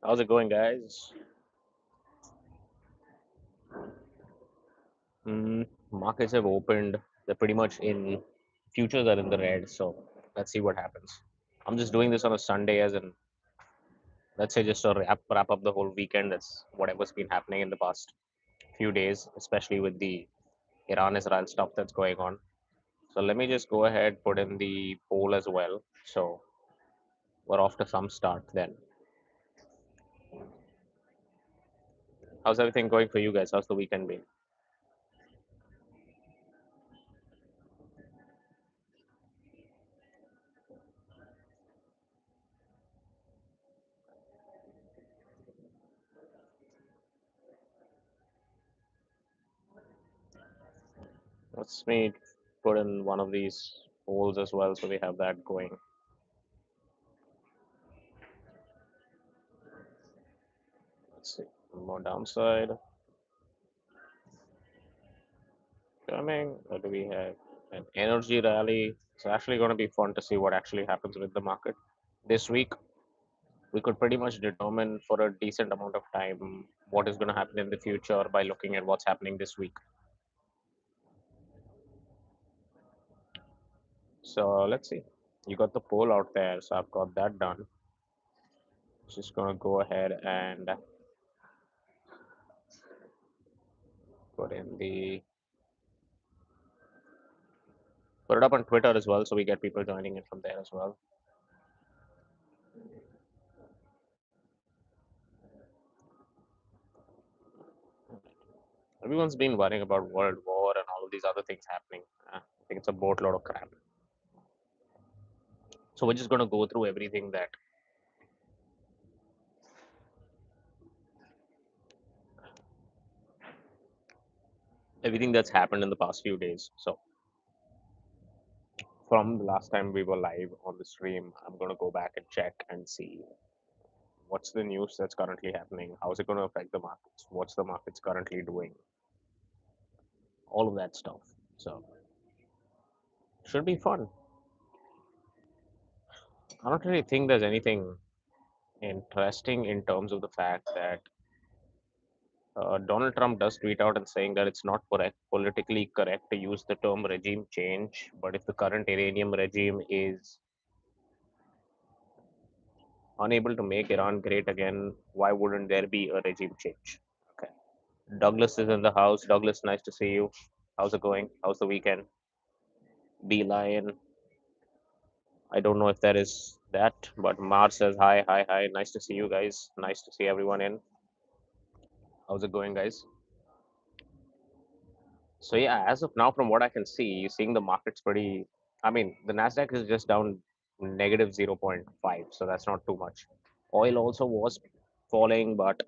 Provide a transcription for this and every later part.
How's it going, guys? Markets have opened. They're pretty much in futures are in the red. So let's see what happens. I'm just doing this on a Sunday, as in let's say just to wrap up the whole weekend. That's whatever's been happening in the past few days, especially with the Iran-Israel stuff that's going on. So let me just go ahead put in the poll as well. So we're off to some start then. How's everything going for you guys? How's the weekend been? Let's me put in one of these polls as well, so we have that going. Let's see. More downside coming. What do we have? An energy rally. It's actually going to be fun to see what actually happens with the market this week. We could pretty much determine for a decent amount of time what is going to happen in the future by looking at what's happening this week. So let's see. You got the poll out there, so I've got that done. Just going to go ahead and put in the put it up on Twitter as well, so we get people joining in from there as well. Everyone's been worrying about World War and all of these other things happening. I think it's a boatload of crap. So we're just going to go through everything that's happened in the past few days. So from the last time we were live on the stream, I'm going to go back and check and see what's the news that's currently happening. How's it going to affect the markets? What's the markets currently doing? All of that stuff. So should be fun. I don't really think there's anything interesting in terms of the fact that Donald Trump does tweet out and saying that it's not politically correct to use the term regime change. But if the current Iranian regime is unable to make Iran great again, why wouldn't there be a regime change? Okay. Douglas is in the house. Douglas, nice to see you. How's it going? How's the weekend? B Lion. I don't know if that is that, but Mars says hi, hi, hi. Nice to see you guys. Nice to see everyone in. How's it going, guys? So yeah, as of now, from what I can see, you're seeing the market's pretty. I mean, the Nasdaq is just down negative 0.5, so that's not too much. Oil also was falling, but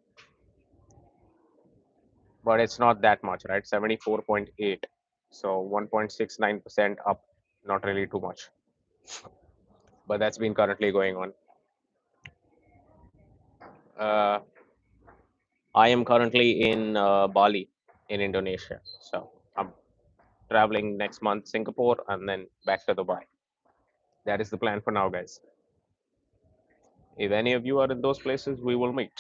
it's not that much, right? 74.8, so 1.69% up, not really too much. But that's been currently going on. Uh, I am currently in Bali, in Indonesia. So I'm traveling next month, Singapore, and then back to Dubai. That is the plan for now, guys. If any of you are in those places, we will meet.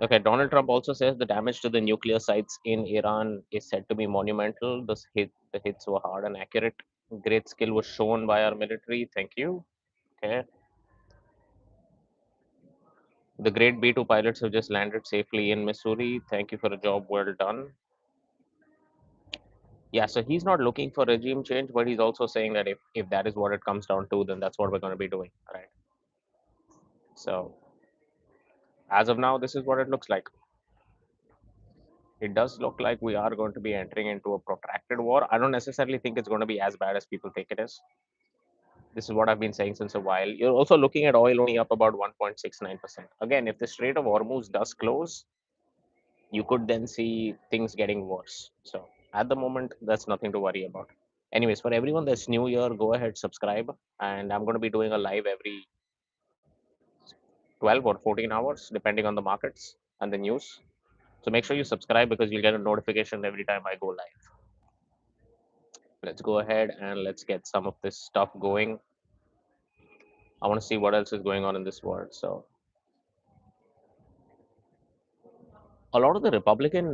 Okay, Donald Trump also says the damage to the nuclear sites in Iran is said to be monumental. The hits were hard and accurate. Great skill was shown by our military. Thank you. Okay. The great B 2 pilots have just landed safely in Missouri. Thank you for a job well done. Yeah, so he's not looking for regime change, but he's also saying that if that is what it comes down to, then that's what we're going to be doing. Right. So as of now, this is what it looks like. It does look like we are going to be entering into a protracted war. I don't necessarily think it's going to be as bad as people think it is. This is what I've been saying since a while. You're also looking at oil only up about 1.69%. Again, if the Strait of Hormuz does close, you could then see things getting worse. So at the moment, that's nothing to worry about. Anyways, for everyone that's new here, go ahead, subscribe. And I'm going to be doing a live every 12 or 14 hours, depending on the markets and the news. So make sure you subscribe because you'll get a notification every time I go live. Let's go ahead and let's get some of this stuff going. I want to see what else is going on in this world. So a lot of the Republican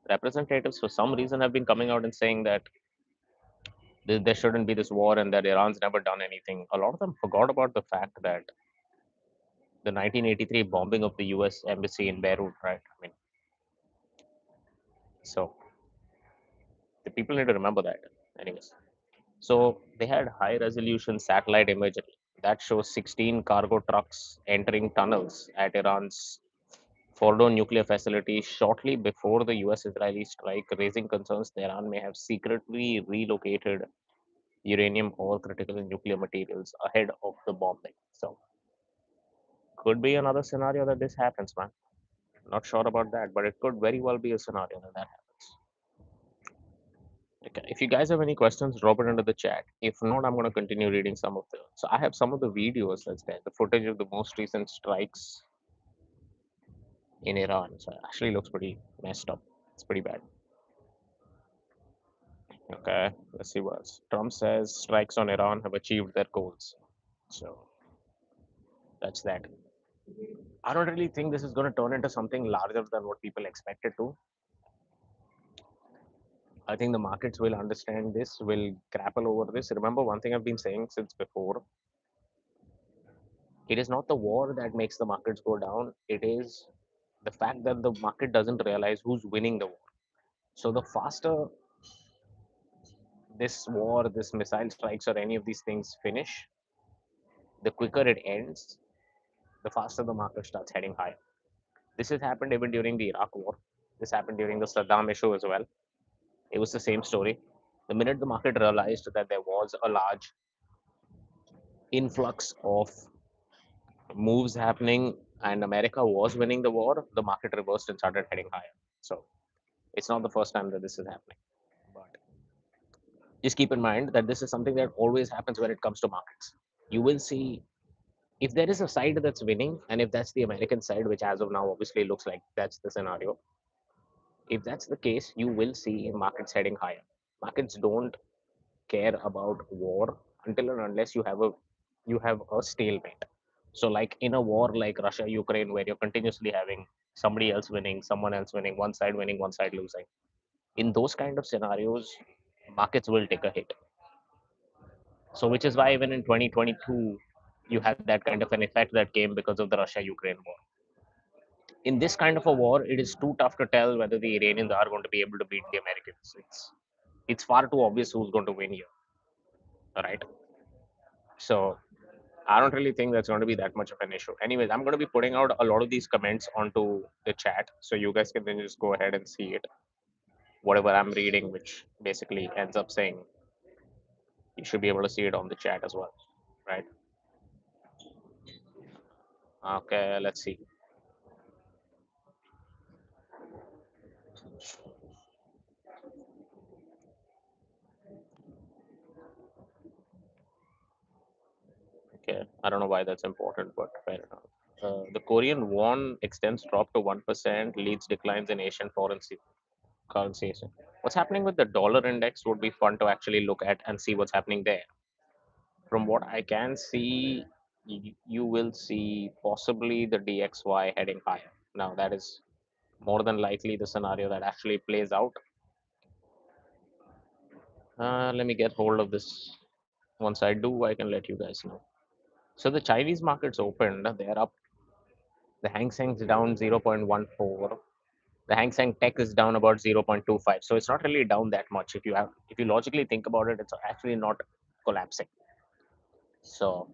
representatives, for some reason, have been coming out and saying that there shouldn't be this war and that Iran's never done anything. A lot of them forgot about the fact that the 1983 bombing of the U.S. embassy in Beirut, right? I mean, so the people need to remember that. Anyways, so they had high resolution satellite imagery that shows 16 cargo trucks entering tunnels at Iran's Fordo nuclear facility shortly before the US Israeli strike, raising concerns that Iran may have secretly relocated uranium or critical nuclear materials ahead of the bombing. So, could be another scenario that this happens, man. Not sure about that, but it could very well be a scenario that that happens. Okay. If you guys have any questions, drop it into the chat. If not, I'm going to continue reading some of the. So I have some of the videos that's there, the footage of the most recent strikes in Iran. So it actually looks pretty messed up. It's pretty bad. Okay, let's see what else. Trump says strikes on Iran have achieved their goals. So that's that. I don't really think this is going to turn into something larger than what people expected to. I think the markets will understand this, will grapple over this. Remember, one thing I've been saying since before, it is not the war that makes the markets go down. It is the fact that the market doesn't realize who's winning the war. So the faster this war, this missile strikes, or any of these things finish, the quicker it ends, the faster the market starts heading higher. This has happened even during the Iraq war. This happened during the Saddam issue as well. It was the same story. The minute the market realized that there was a large influx of moves happening and America was winning the war, the market reversed and started heading higher. So it's not the first time that this is happening. But just keep in mind that this is something that always happens when it comes to markets. You will see if there is a side that's winning, and if that's the American side, which as of now obviously looks like that's the scenario, if that's the case, you will see markets heading higher. Markets don't care about war until and unless you have a stalemate. So like in a war like Russia Ukraine, where you're continuously having somebody else winning, someone else winning, one side winning, one side losing, in those kind of scenarios markets will take a hit. So which is why even in 2022 you had that kind of an effect that came because of the Russia Ukraine war. In this kind of a war, it is too tough to tell whether the Iranians are going to be able to beat the Americans. It's far too obvious who's going to win here, right? So I don't really think that's going to be that much of an issue. Anyways, I'm going to be putting out a lot of these comments onto the chat, so you guys can then just go ahead and see it. Whatever I'm reading, which basically ends up saying, you should be able to see it on the chat as well, right? Okay, let's see. Okay, I don't know why that's important, but fair enough. The Korean won extends drop to 1%, leads declines in Asian foreign currencies. What's happening with the dollar index would be fun to actually look at and see what's happening there. From what I can see, you will see possibly the DXY heading higher. Now, that is more than likely the scenario that actually plays out. Let me get hold of this. Once I do, I can let you guys know. So the Chinese markets opened, they're up. The Hang Seng's down 0.14. The Hang Seng Tech is down about 0.25. So it's not really down that much. If you logically think about it, it's actually not collapsing. So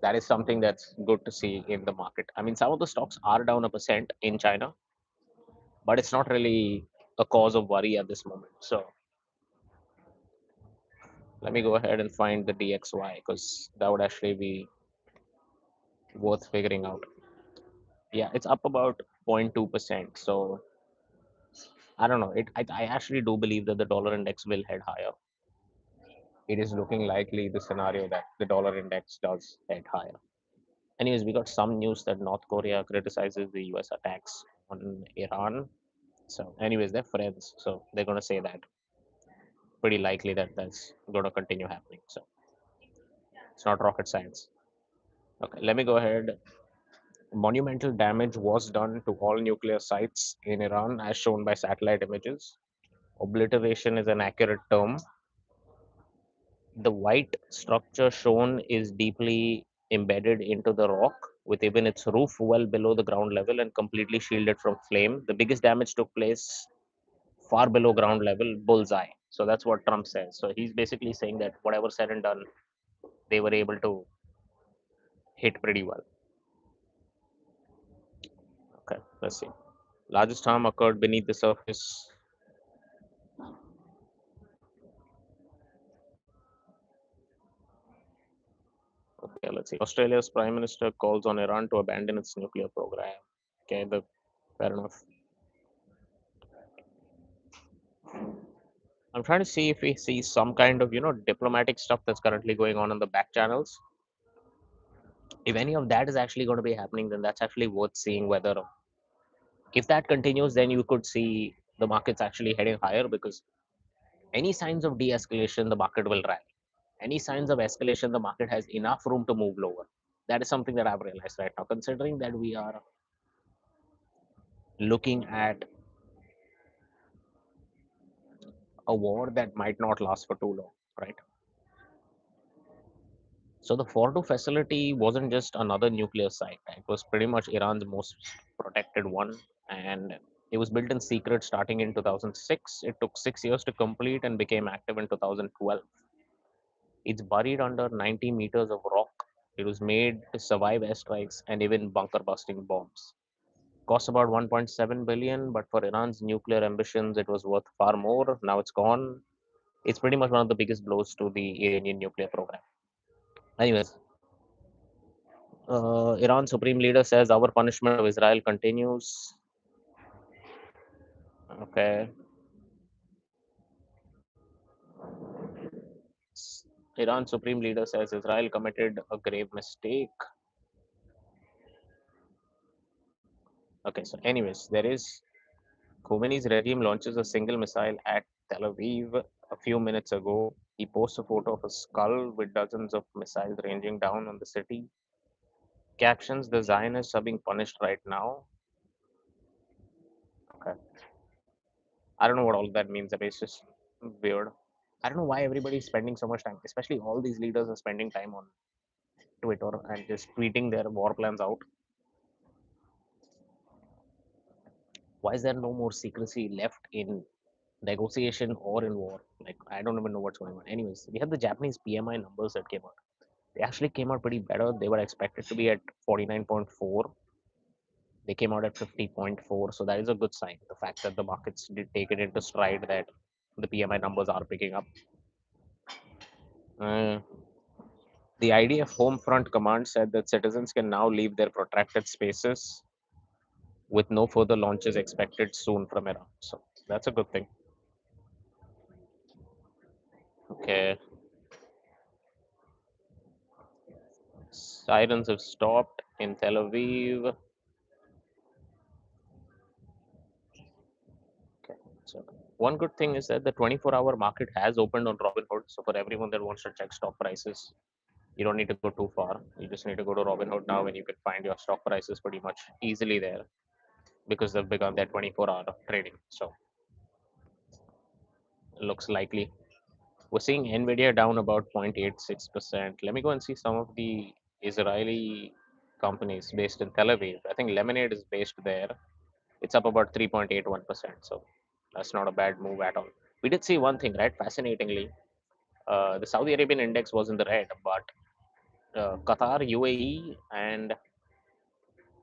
that is something that's good to see in the market. I mean, some of the stocks are down a percent in China, but it's not really a cause of worry at this moment. So let me go ahead and find the DXY because that would actually be worth figuring out. Yeah, it's up about 0.2%. So I don't know. I actually do believe that the dollar index will head higher. It is looking likely the scenario that the dollar index does head higher. Anyways, we got some news that North Korea criticizes the US attacks on Iran. So, anyways, they're friends. So, they're going to say that. Pretty likely that that's going to continue happening. So, it's not rocket science. Okay, let me go ahead. Monumental damage was done to all nuclear sites in Iran, as shown by satellite images. Obliteration is an accurate term. The white structure shown is deeply embedded into the rock, with even its roof well below the ground level and completely shielded from flame. The biggest damage took place far below ground level, bullseye. So that's what Trump says. So he's basically saying that whatever said and done, they were able to hit pretty well. Okay, let's see. Largest harm occurred beneath the surface. Okay, let's see. Australia's Prime Minister calls on Iran to abandon its nuclear program. Okay, fair enough. I'm trying to see if we see some kind of diplomatic stuff that's currently going on in the back channels. If any of that is actually going to be happening, then that's actually worth seeing. Whether if that continues, then you could see the markets actually heading higher, because any signs of de-escalation, the market will rally. Any signs of escalation, the market has enough room to move lower. That is something that I've realized right now, considering that we are looking at a war that might not last for too long, right? So the Fordo facility wasn't just another nuclear site. It was pretty much Iran's most protected one, and it was built in secret starting in 2006. It took 6 years to complete and became active in 2012. It's buried under 90 meters of rock. It was made to survive airstrikes and even bunker busting bombs. Cost about 1.7 billion, but for Iran's nuclear ambitions, it was worth far more. Now it's gone. It's pretty much one of the biggest blows to the Iranian nuclear program. Anyways, Iran Supreme Leader says our punishment of Israel continues. Okay. Iran Supreme Leader says Israel committed a grave mistake. Okay, so anyways, there is Khomeini's regime launches a single missile at Tel Aviv a few minutes ago. He posts a photo of a skull with dozens of missiles ranging down on the city. Captions: the Zionists are being punished right now. Okay. I don't know what all that means. I mean, it's just weird. I don't know why everybody's spending so much time, especially all these leaders are spending time on Twitter and just tweeting their war plans out. Why is there no more secrecy left in negotiation or in war? Like, I don't even know what's going on. Anyways, we have the Japanese PMI numbers that came out. They actually came out pretty better. They were expected to be at 49.4. They came out at 50.4. So that is a good sign. The fact that the markets did take it into stride that the PMI numbers are picking up. Uh, the IDF Home Front Command said that citizens can now leave their protracted spaces with no further launches expected soon from Iran. So that's a good thing. Okay. Sirens have stopped in Tel Aviv. Okay. So one good thing is that the 24-hour market has opened on Robinhood. So for everyone that wants to check stock prices, you don't need to go too far. You just need to go to Robinhood now, and you can find your stock prices pretty much easily there, because they've begun their 24-hour trading. So it looks likely. We're seeing Nvidia down about 0.86%. Let me go and see some of the Israeli companies based in Tel Aviv. I think Lemonade is based there. It's up about 3.81%. So that's not a bad move at all. We did see one thing, right? Fascinatingly, the Saudi Arabian index was in the red, but Qatar, UAE, and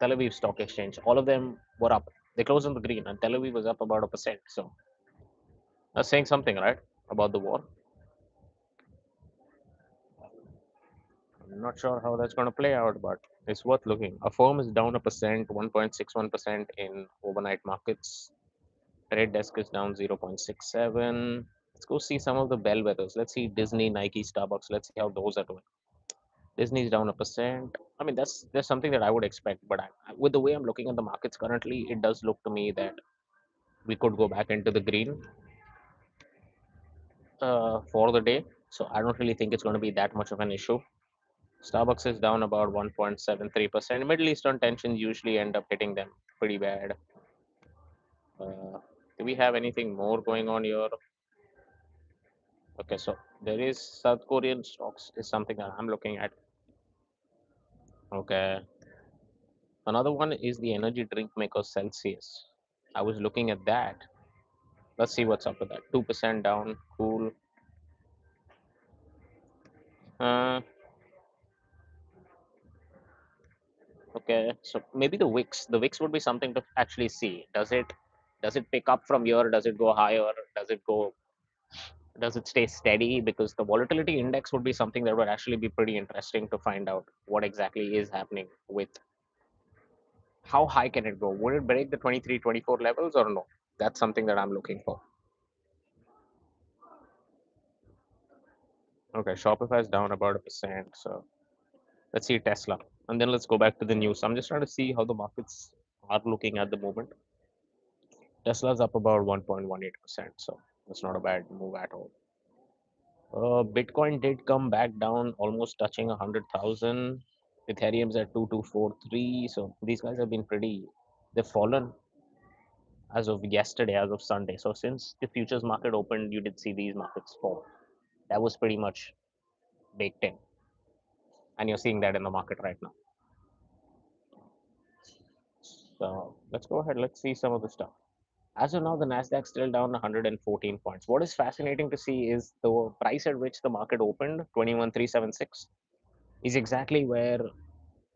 Tel Aviv Stock Exchange, all of them were up. They closed in the green, and Tel Aviv was up about a percent. So that's saying something, right, about the war. I'm not sure how that's going to play out, but it's worth looking. A firm is down a percent, 1.61% in overnight markets. Trade desk is down 0.67. Let's go see some of the bellwethers. Let's see Disney, Nike, Starbucks. Let's see how those are doing. Disney's down a percent. I mean, that's something that I would expect, but with the way I'm looking at the markets currently, it does look to me that we could go back into the green for the day. So I don't really think it's going to be that much of an issue. Starbucks is down about 1.73%. Middle Eastern tensions usually end up hitting them pretty bad. Uh, do we have anything more going on here? Okay, so there is South Korean stocks is something that I'm looking at. Okay, another one is the energy drink maker Celsius. I was looking at that. Let's see what's up with that. 2% down. Cool. Uh, okay, so maybe the wicks. The wicks would be something to actually see. Does it pick up from here? Does it go higher? Does it go? Does it stay steady? Because the volatility index would be something that would actually be pretty interesting to find out what exactly is happening with how high can it go? Would it break the 23, 24 levels or no? That's something that I'm looking for. Okay, Shopify is down about a percent. So let's see Tesla. And then let's go back to the news. I'm just trying to see how the markets are looking at the moment. Tesla's up about 1.18%. So that's not a bad move at all. Bitcoin did come back down, almost touching 100,000. Ethereum's at 2243. So these guys have been pretty, they've fallen as of yesterday, as of Sunday. So since the futures market opened, you did see these markets fall. That was pretty much baked in. And you're seeing that in the market right now. So let's go ahead. Let's see some of the stuff. As of now, the Nasdaq still down 114 points. What is fascinating to see is the price at which the market opened, 21,376, is exactly where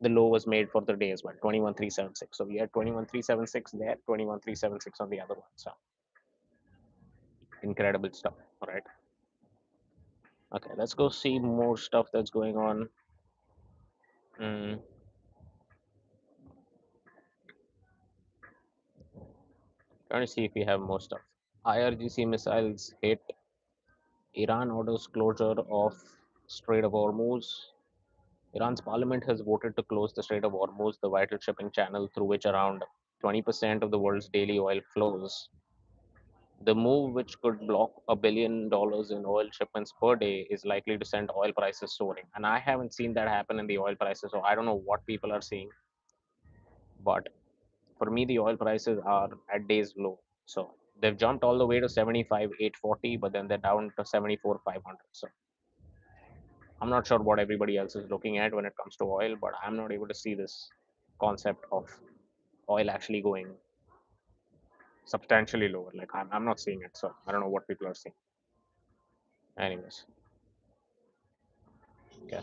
the low was made for the day as well, 21,376. So we had 21,376 there, 21,376 on the other one. So incredible stuff, right? Okay, let's go see more stuff that's going on. Mm, trying to see if we have more stuff. IRGC missiles hit. Iran orders closure of Strait of Hormuz. Iran's parliament has voted to close the Strait of Hormuz, the vital shipping channel through which around 20% of the world's daily oil flows. The move, which could block $1 billion in oil shipments per day, is likely to send oil prices soaring. And I haven't seen that happen in the oil prices, so I don't know what people are seeing. But for me, the oil prices are at days low. So they've jumped all the way to 75,840, but then they're down to 74,500. So I'm not sure what everybody else is looking at when it comes to oil, but I'm not able to see this concept of oil actually going substantially lower. Like I'm not seeing it, so I don't know what people are seeing. Anyways, okay.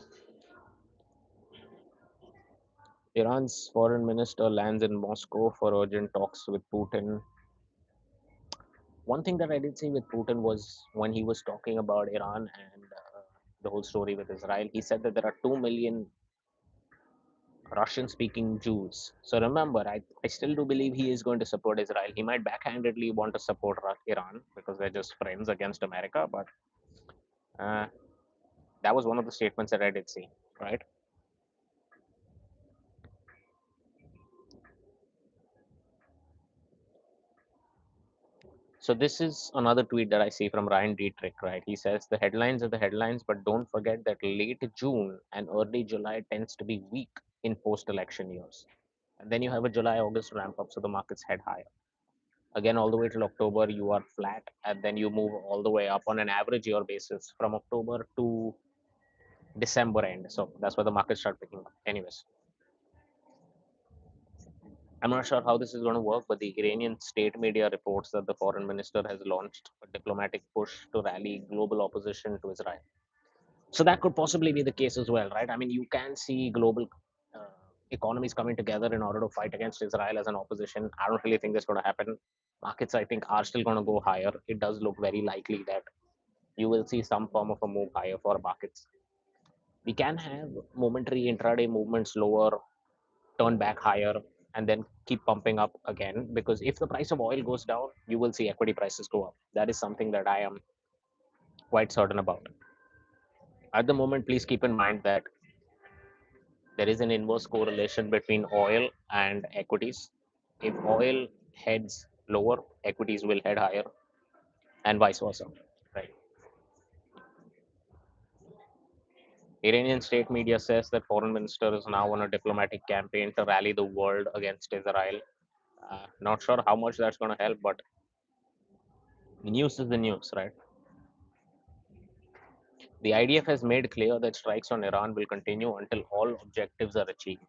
Iran's foreign minister lands in Moscow for urgent talks with Putin. One thing that I did see with Putin was when he was talking about Iran and the whole story with Israel, he said that there are 2 million Russian speaking Jews. So remember, I still do believe he is going to support Israel. He might backhandedly want to support Iran because they're just friends against America, but uh, that was one of the statements that I did see, right? So this is another tweet that I see from Ryan Dietrich, right? He says the headlines are the headlines, but don't forget that late June and early July tends to be weak in post-election years. And then you have a July-August ramp up, so the markets head higher. Again, all the way till October, you are flat, and then you move all the way up on an average year basis from October to December end. So that's where the markets start picking up. Anyways, I'm not sure how this is going to work, but the Iranian state media reports that the foreign minister has launched a diplomatic push to rally global opposition to Israel. So that could possibly be the case as well, right? I mean, you can see global uh, economies coming together in order to fight against Israel as an opposition. I don't really think that's going to happen. Markets, I think, are still going to go higher. It does look very likely that you will see some form of a move higher for markets. We can have momentary intraday movements lower, turn back higher, and then keep pumping up again. Because if the price of oil goes down, you will see equity prices go up. That is something that I am quite certain about. At the moment, please keep in mind that there is an inverse correlation between oil and equities. If oil heads lower, equities will head higher, and vice versa. Right. Iranian state media says that foreign minister is now on a diplomatic campaign to rally the world against Israel. Not sure how much that's going to help, but the news is the news, right? The IDF has made clear that strikes on Iran will continue until all objectives are achieved.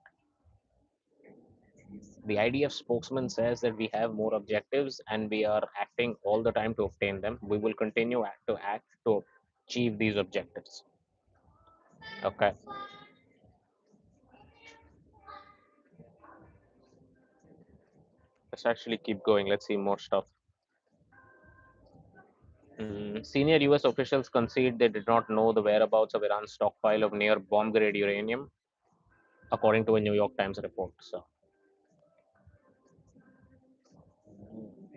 The IDF spokesman says that we have more objectives and we are acting all the time to obtain them. We will continue to act to achieve these objectives. Okay, let's actually keep going. Let's see more stuff. Senior US officials concede they did not know the whereabouts of Iran's stockpile of near bomb grade uranium, according to a New York Times report. So,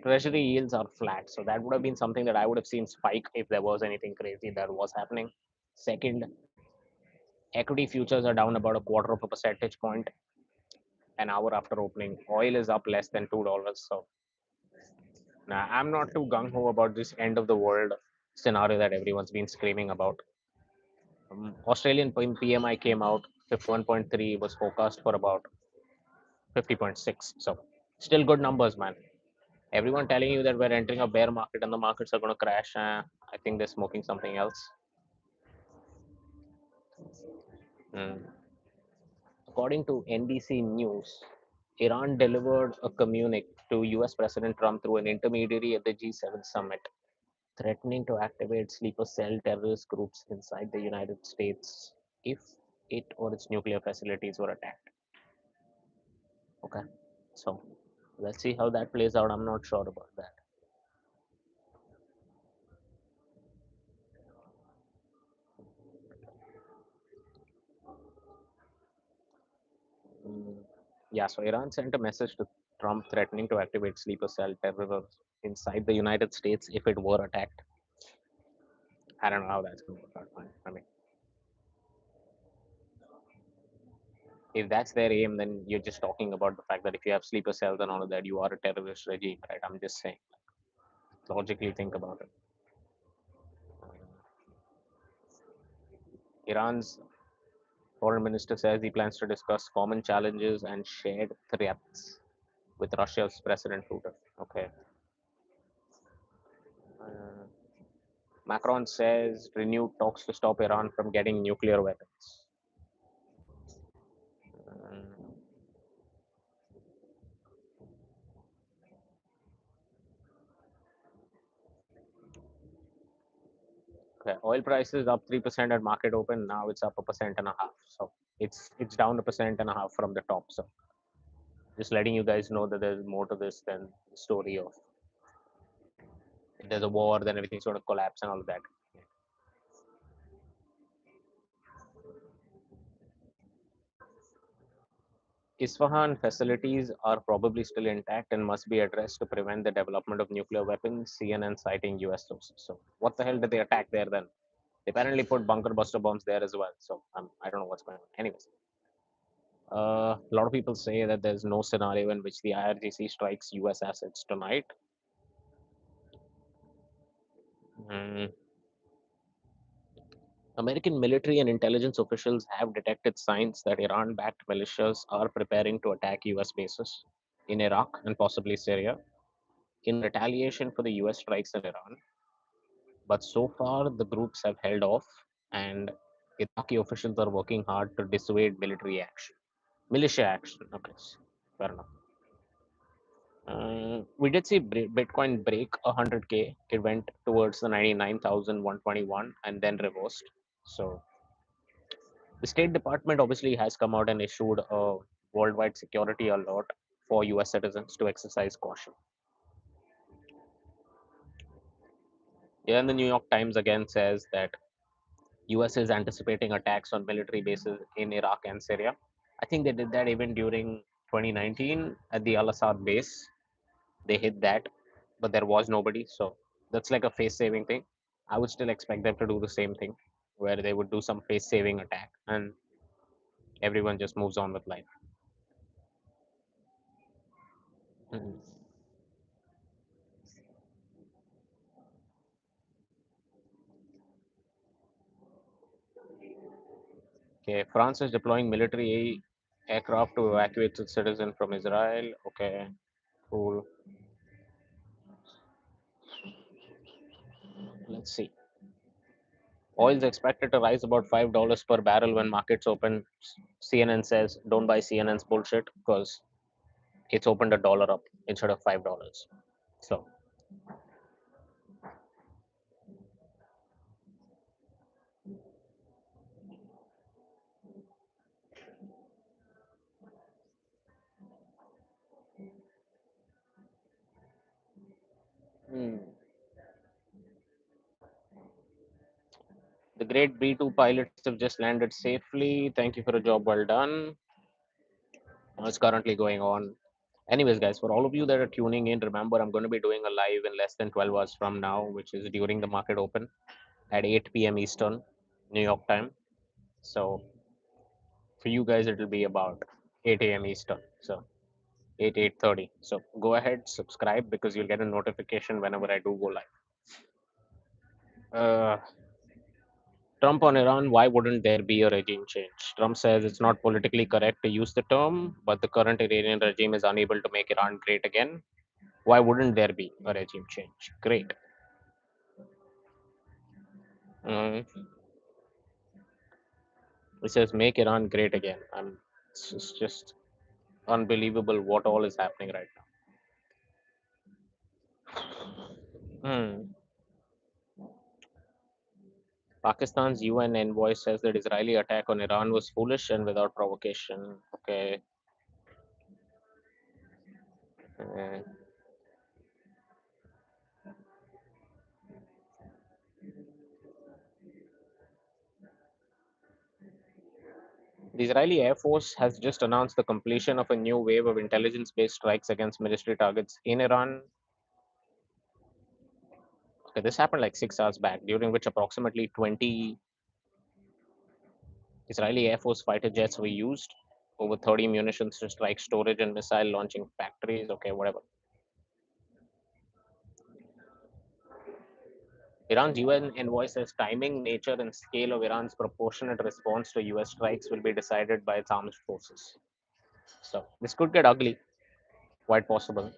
treasury yields are flat. So, that would have been something that I would have seen spike if there was anything crazy that was happening. Second, equity futures are down about a quarter of a percentage point an hour after opening. Oil is up less than $2. So, now I'm not too gung ho about this end of the world scenario that everyone's been screaming about. Australian PMI came out 51.3, was forecast for about 50.6. So still good numbers, man. Everyone telling you that we're entering a bear market and the markets are going to crash. I think they're smoking something else. Mm. According to NBC News, Iran delivered a communique to US President Trump through an intermediary at the G7 summit, threatening to activate sleeper cell terrorist groups inside the United States if it or its nuclear facilities were attacked. Okay, so let's see how that plays out. I'm not sure about that. Mm, yeah, so Iran sent a message to Trump threatening to activate sleeper cell terrorists inside the United States if it were attacked. I don't know how that's going to work out. I mean, if that's their aim, then you're just talking about the fact that if you have sleeper cells and all of that, you are a terrorist regime, right? I'm just saying, logically think about it. Iran's foreign minister says he plans to discuss common challenges and shared threats with Russia's President Putin. Okay. Uh, Macron says renewed talks to stop Iran from getting nuclear weapons. Um, okay. Oil prices up 3% at market open. Now it's up a percent and a half. So it's down a percent and a half from the top. So just letting you guys know that there's more to this than the story of if there's a war, then everything's going to collapse and all of that. Isfahan facilities are probably still intact and must be addressed to prevent the development of nuclear weapons, CNN citing US sources. So, what the hell did they attack there then? They apparently put bunker buster bombs there as well. So, I don't know what's going on. Anyways, a lot of people say that there's no scenario in which the IRGC strikes US assets tonight. Mm. American military and intelligence officials have detected signs that Iran backed militias are preparing to attack US bases in Iraq and possibly Syria in retaliation for the US strikes in Iran. But so far, the groups have held off, and Iraqi officials are working hard to dissuade military action. Militia action, okay, fair enough. We did see Bitcoin break 100K. It went towards the 99,121 and then reversed. So, the State Department obviously has come out and issued a worldwide security alert for US citizens to exercise caution. Yeah, and the New York Times again says that US is anticipating attacks on military bases in Iraq and Syria. I think they did that even during 2019 at the Al Assad base. They hit that, but there was nobody. So that's like a face saving thing. I would still expect them to do the same thing where they would do some face saving attack and everyone just moves on with life. Mhm. Okay, France is deploying military aircraft to evacuate its citizens from Israel. Okay, cool. Let's see. Oil is expected to rise about $5 per barrel when markets open. CNN says don't buy CNN's bullshit because it's opened a dollar up instead of $5. So, hmm. The great B2 pilots have just landed safely. Thank you for a job well done. It's currently going on. Anyways, guys, for all of you that are tuning in, remember I'm going to be doing a live in less than 12 hours from now, which is during the market open at 8 p.m. Eastern, New York time. So for you guys, it will be about 8 a.m. Eastern. So 8:30. So go ahead, subscribe because you'll get a notification whenever I do go live. Uh, Trump on Iran, why wouldn't there be a regime change? Trump says it's not politically correct to use the term, but the current Iranian regime is unable to make Iran great again. Why wouldn't there be a regime change? Great. Mm. It says make Iran great again. It's just unbelievable what all is happening right now. Pakistan's UN envoy says that Israeli attack on Iran was foolish and without provocation. Okay. Uh, the Israeli Air Force has just announced the completion of a new wave of intelligence based strikes against military targets in Iran. Okay, this happened like 6 hours back, during which approximately 20 Israeli Air Force fighter jets were used, over 30 munitions to strike storage and missile launching factories. Okay, whatever. Iran's UN envoy says timing, nature, and scale of Iran's proportionate response to US strikes will be decided by its armed forces. So this could get ugly, quite possible.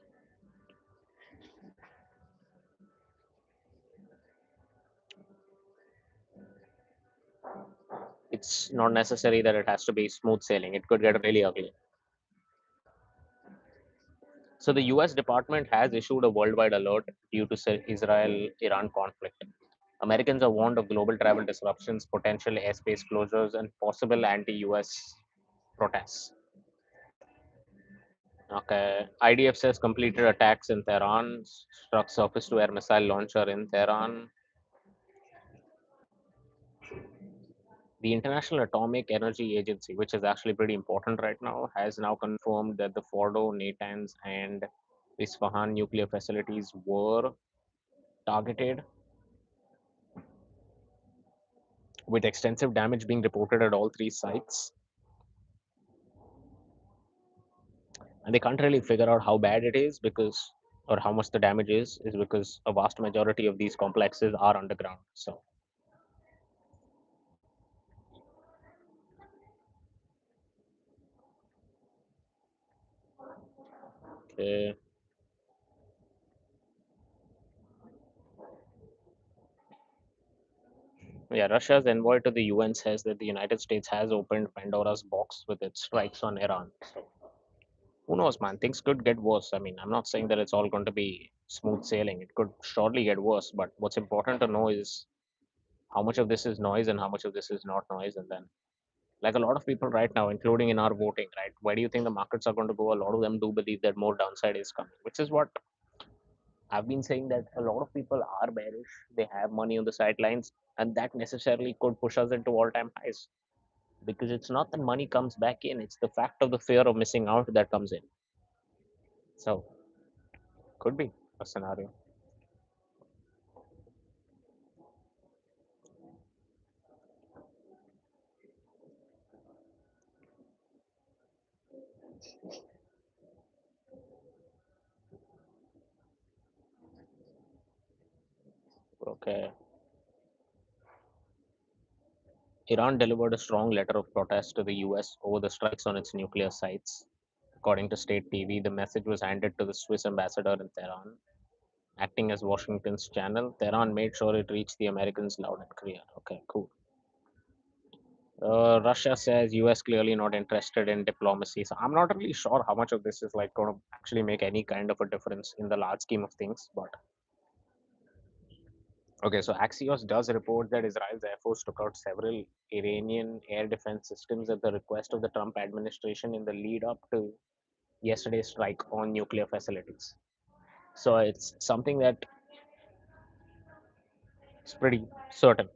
It's not necessary that it has to be smooth sailing. It could get really ugly. So the US Department has issued a worldwide alert due to Israel-Iran conflict. Americans are warned of global travel disruptions, potential airspace closures, and possible anti-US protests. Okay. IDF says completed attacks in Tehran, struck surface to air missile launcher in Tehran. The International Atomic Energy Agency, which is actually pretty important right now, has now confirmed that the Fordo, Natanz, and Isfahan nuclear facilities were targeted, with extensive damage being reported at all three sites. And they can't really figure out how bad it is because, or how much the damage is because a vast majority of these complexes are underground. So, uh, yeah, Russia's envoy to the UN says that the United States has opened Pandora's box with its strikes on Iran. So, who knows, man? Things could get worse. I mean, I'm not saying that it's all going to be smooth sailing. It could surely get worse. But what's important to know is how much of this is noise and how much of this is not noise. And then, like a lot of people right now, including in our voting, right? Where do you think the markets are going to go? A lot of them do believe that more downside is coming, which is what I've been saying, that a lot of people are bearish. They have money on the sidelines, and that necessarily could push us into all-time highs because it's not that money comes back in; it's the fact of the fear of missing out that comes in. So, could be a scenario. Okay. Iran delivered a strong letter of protest to the US over the strikes on its nuclear sites. According to state TV, the message was handed to the Swiss ambassador in Tehran. Acting as Washington's channel, Tehran made sure it reached the Americans loud and clear. Okay, cool. Russia says US clearly not interested in diplomacy. So I'm not really sure how much of this is like going to actually make any kind of a difference in the large scheme of things. But okay, so Axios does report that Israel's Air Force took out several Iranian air defense systems at the request of the Trump administration in the lead up to yesterday's strike on nuclear facilities. So it's something that is pretty certain.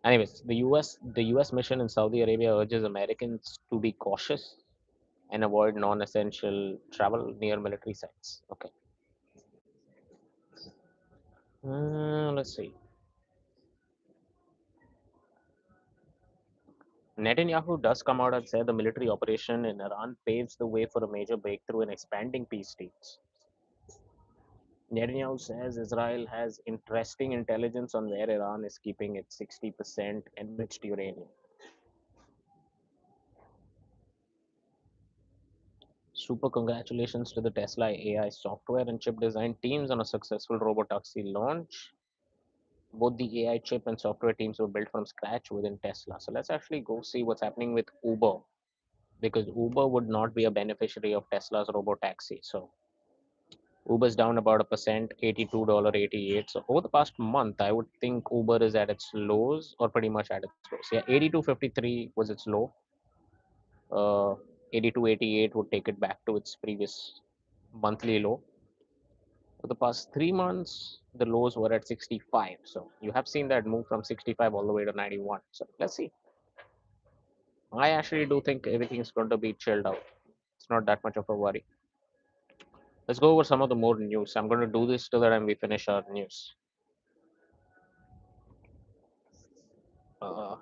Anyways, the US mission in Saudi Arabia urges Americans to be cautious and avoid non-essential travel near military sites. Okay. Let's see. Netanyahu does come out and say the military operation in Iran paves the way for a major breakthrough in expanding peace deals. Netanyahu says Israel has interesting intelligence on where Iran is keeping its 60% enriched uranium. Super congratulations to the Tesla AI software and chip design teams on a successful robotaxi launch. Both the AI chip and software teams were built from scratch within Tesla. So let's actually go see what's happening with Uber, because Uber would not be a beneficiary of Tesla's robotaxi. So Uber's down about a percent, $82.88. So over the past month, I would think Uber is at its lows or pretty much at its lows. Yeah, 82.53 was its low. 82.88 would take it back to its previous monthly low. For the past 3 months, the lows were at 65. So you have seen that move from 65 all the way to 91. So let's see. I actually do think everything is going to be chilled out. It's not that much of a worry. Let's go over some of the more news. I'm going to do this till the time we finish our news. Uh,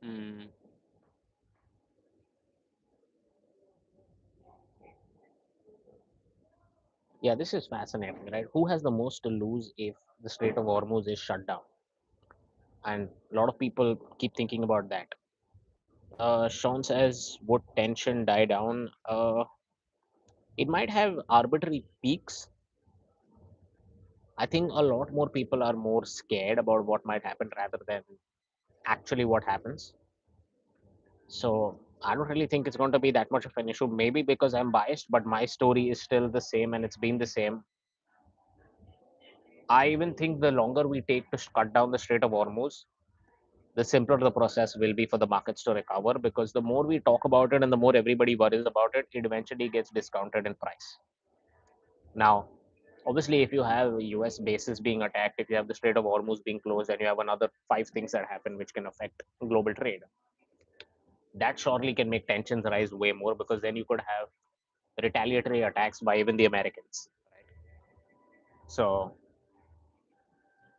mm, yeah, this is fascinating, right? Who has the most to lose if the Strait of Hormuz is shut down? And a lot of people keep thinking about that. Sean says, would tension die down? It might have arbitrary peaks. I think a lot more people are more scared about what might happen rather than actually what happens. So I don't really think it's going to be that much of an issue. Maybe because I'm biased, but my story is still the same and it's been the same. I even think the longer we take to cut down the Strait of Hormuz, the simpler the process will be for the markets to recover, because the more we talk about it and the more everybody worries about it, it eventually gets discounted in price. Now, obviously, if you have US bases being attacked, if you have the Strait of Hormuz being closed, and you have another five things that happen which can affect global trade, that surely can make tensions rise way more, because then you could have retaliatory attacks by even the Americans. So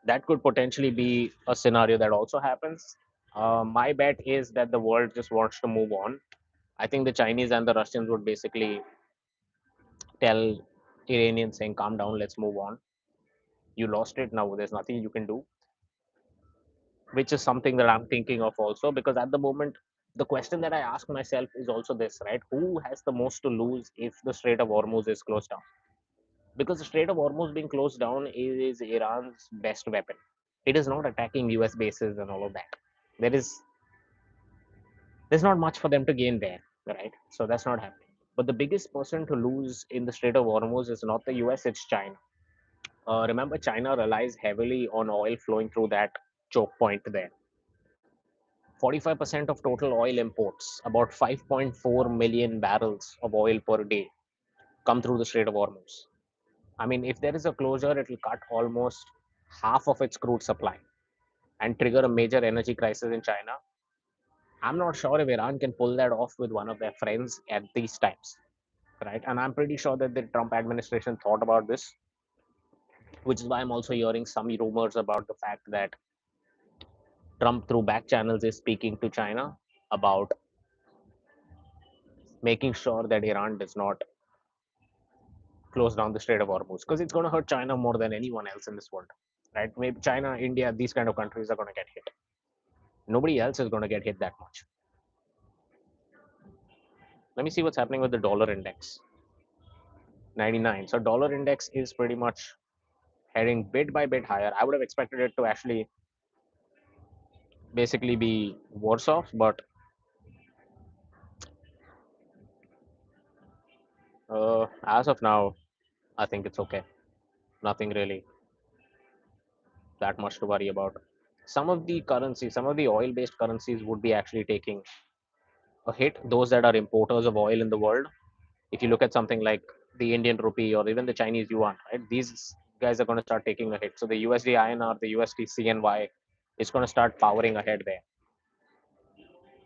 that could potentially be a scenario that also happens. My bet is that the world just wants to move on. I think the Chinese and the Russians would basically tell Iranians saying, calm down, let's move on. You lost it, now there's nothing you can do, which is something that I'm thinking of also, because at the moment, the question that I ask myself is also this, right? Who has the most to lose if the Strait of Hormuz is closed down? Because the Strait of Hormuz being closed down is Iran's best weapon. It is not attacking US bases and all of that. There is there's not much for them to gain there, right? So that's not happening. But the biggest person to lose in the Strait of Hormuz is not the US, it's China. Remember, China relies heavily on oil flowing through that choke point there. 45% of total oil imports, about 5.4 million barrels of oil per day, come through the Strait of Hormuz. I mean, if there is a closure, it will cut almost half of its crude supply and trigger a major energy crisis in China. I'm not sure if Iran can pull that off with one of their friends at these times, right? And I'm pretty sure that the Trump administration thought about this, which is why I'm also hearing some rumors about the fact that Trump, through back channels, is speaking to China about making sure that Iran does not close down the Strait of Hormuz because it's going to hurt China more than anyone else in this world, right? Maybe China, India, these kind of countries are going to get hit. Nobody else is going to get hit that much. Let me see what's happening with the dollar index. 99. So dollar index is pretty much heading bit by bit higher. I would have expected it to actually basically be worse off, but as of now, I think it's okay. Nothing really that much to worry about. Some of the currencies, some of the oil based currencies would be actually taking a hit, those that are importers of oil in the world. If you look at something like the Indian rupee or even the Chinese yuan, right, these guys are going to start taking a hit. So the USD INR, the USD CNY is going to start powering ahead there.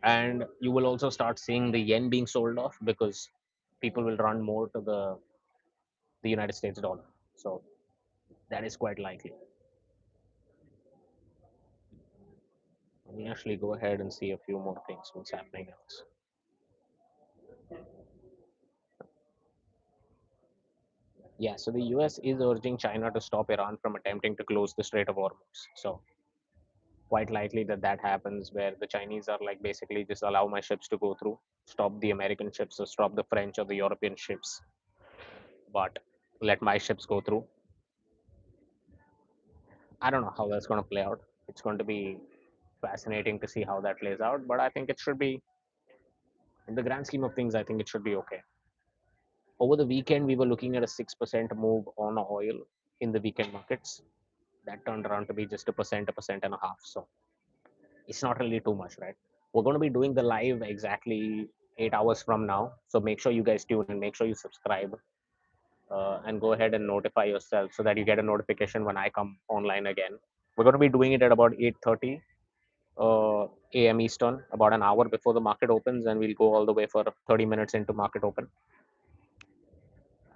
And you will also start seeing the yen being sold off because people will run more to the United States dollar. So that is quite likely. Let me actually go ahead and see a few more things, what's happening else. Yeah, so the US is urging China to stop Iran from attempting to close the Strait of Hormuz. So quite likely that that happens where the Chinese are like basically just allow my ships to go through, stop the American ships or stop the French or the European ships, but let my ships go through. I don't know how that's going to play out. It's going to be fascinating to see how that plays out, but I think it should be, in the grand scheme of things, I think it should be okay. Over the weekend, we were looking at a 6% move on oil in the weekend markets. That turned around to be just a percent and a half. So it's not really too much, right? We're going to be doing the live exactly 8 hours from now. So make sure you guys tune in, make sure you subscribe, and go ahead and notify yourself so that you get a notification when I come online again. We're going to be doing it at about 8:30 a.m. Eastern, about an hour before the market opens, and we'll go all the way for 30 minutes into market open.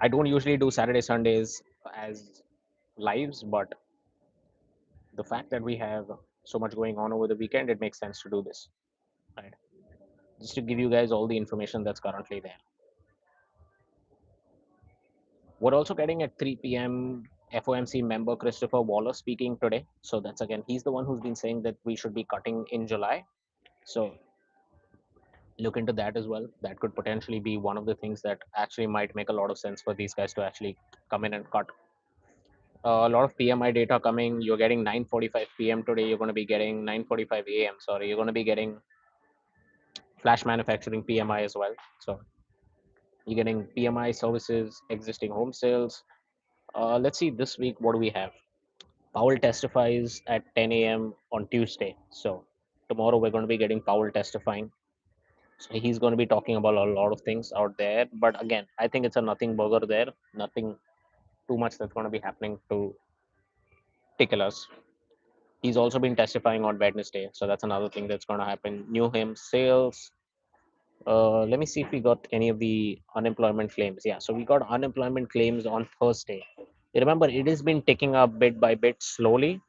I don't usually do Saturday, Sundays as lives, but the fact that we have so much going on over the weekend, it makes sense to do this, right? Just to give you guys all the information that's currently there. We're also getting at 3 p.m. FOMC member Christopher Waller speaking today. So that's again, he's the one who's been saying that we should be cutting in July. So look into that as well. That could potentially be one of the things that actually might make a lot of sense for these guys to actually come in and cut. A lot of PMI data coming. You're getting 9:45 p.m. today. You're going to be getting 9:45 a.m. Sorry, you're going to be getting flash manufacturing PMI as well. So you're getting PMI services, existing home sales. Let's see this week what do we have. Powell testifies at 10 a.m. on Tuesday. So tomorrow we're going to be getting Powell testifying. So he's going to be talking about a lot of things out there. But again, I think it's a nothing burger there. Nothing too much that's going to be happening to tickle us. He's also been testifying on Wednesday. So that's another thing that's going to happen. New home sales. Let me see if we got any of the unemployment claims. Yeah, so we got unemployment claims on Thursday. Remember, it has been ticking up bit by bit slowly.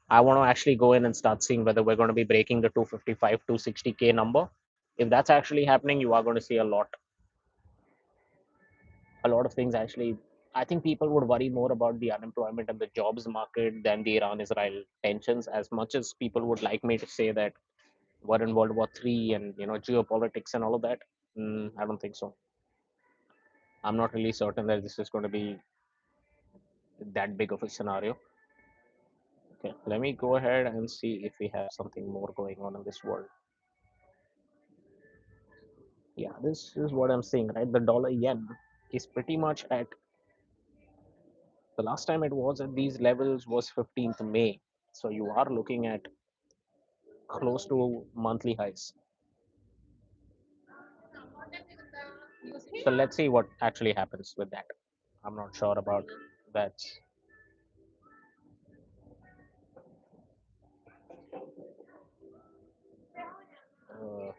I want to actually go in and start seeing whether we're going to be breaking the 255, 260K number. If that's actually happening, you are going to see a lot of things actually. I think people would worry more about the unemployment and the jobs market than the Iran-Israel tensions. As much as people would like me to say that we're in World War III and geopolitics and all of that, I don't think so. I'm not really certain that this is going to be that big of a scenario. Okay, let me go ahead and see if we have something more going on in this world. Yeah, this is what I'm seeing, right? The dollar yen is pretty much at the last time it was at these levels was 15th May. So you are looking at close to monthly highs. So let's see what actually happens with that. I'm not sure about that. Uh,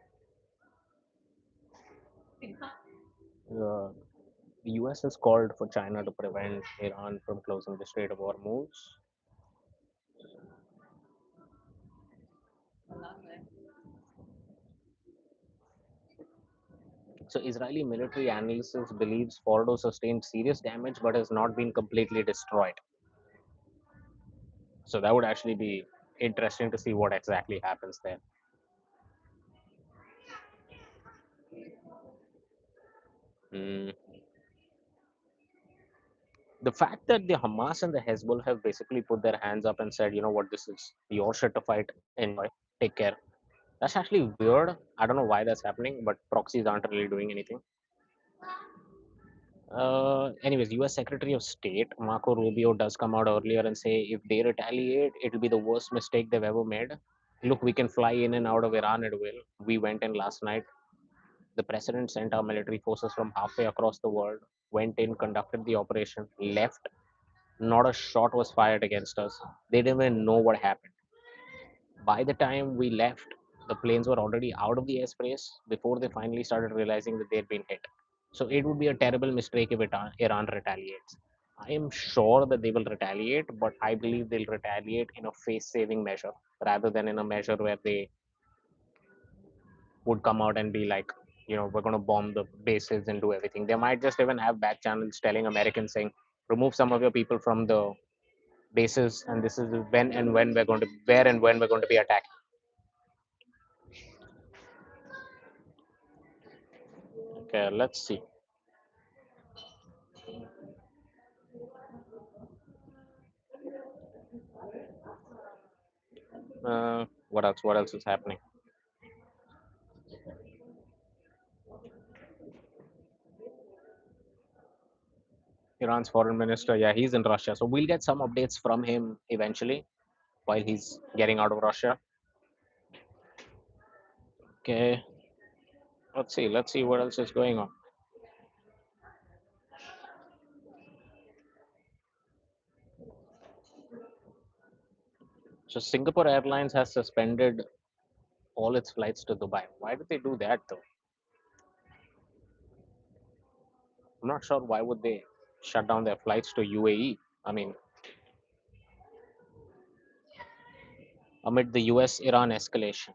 the US has called for China to prevent Iran from closing the Strait of Hormuz. So Israeli military analysis believes Fordo sustained serious damage but has not been completely destroyed. So that would actually be interesting to see what exactly happens there. Mm. The fact that the Hamas and the Hezbollah have basically put their hands up and said, you know what, this is your shit to fight, enjoy, take care. That's actually weird. I don't know why that's happening, but proxies aren't really doing anything. Anyways, U.S. Secretary of State Marco Rubio does come out earlier and say if they retaliate, it'll be the worst mistake they've ever made. Look, we can fly in and out of Iran at will. We went in last night. The president sent our military forces from halfway across the world, went in, conducted the operation, left. Not a shot was fired against us. They didn't even know what happened. By the time we left, the planes were already out of the airspace before they finally started realizing that they had been hit. So it would be a terrible mistake if Iran retaliates. I am sure that they will retaliate, but I believe they'll retaliate in a face saving measure rather than in a measure where they would come out and be like, you know, we're going to bomb the bases and do everything. They might just even have back channels telling Americans saying, remove some of your people from the bases, and this is when we're going to, where and when we're going to be attacking. Okay, let's see. What else? What else is happening? Iran's foreign minister, yeah, he's in Russia, so we'll get some updates from him eventually while he's getting out of Russia. Okay, let's see. Let's see what else is going on. So Singapore Airlines has suspended all its flights to Dubai. Why did they do that though? I'm not sure why would they shut down their flights to UAE. I mean, amid the US-Iran escalation.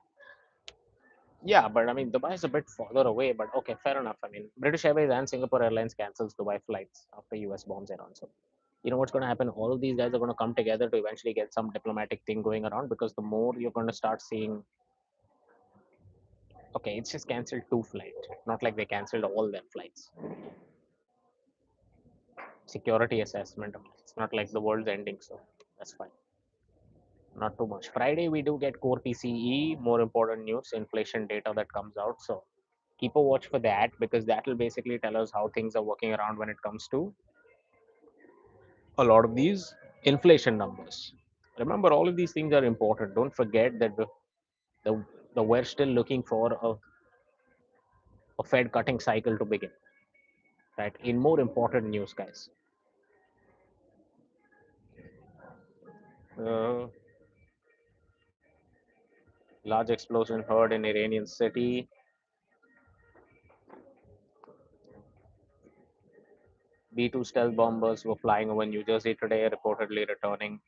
Yeah, but I mean, Dubai is a bit further away. But okay, fair enough. I mean, British Airways and Singapore Airlines cancels Dubai flights after US bombs Iran. So you know what's going to happen? All of these guys are going to come together to eventually get some diplomatic thing going around because the more you're going to start seeing, okay, it's just canceled two flights, not like they canceled all their flights. Security assessment. It's not like the world's ending, so that's fine. Not too much. Friday we do get core PCE, more important news, inflation data that comes out. So keep a watch for that because that will basically tell us how things are working around when it comes to a lot of these inflation numbers. Remember, all of these things are important. Don't forget that the, we're still looking for a Fed cutting cycle to begin. Right. In more important news, guys, uh, large explosion heard in Iranian city. B-2 stealth bombers were flying over New Jersey today, reportedly returning.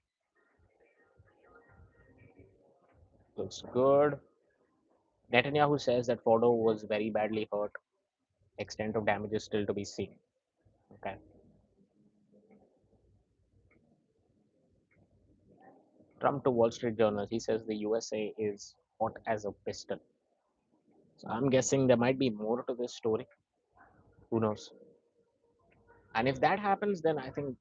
Looks good. Netanyahu says that Fordo was very badly hurt. Extent of damage is still to be seen. Okay. Trump to Wall Street Journal. He says the USA is hot as a pistol. So I'm guessing there might be more to this story. Who knows? And if that happens, then I think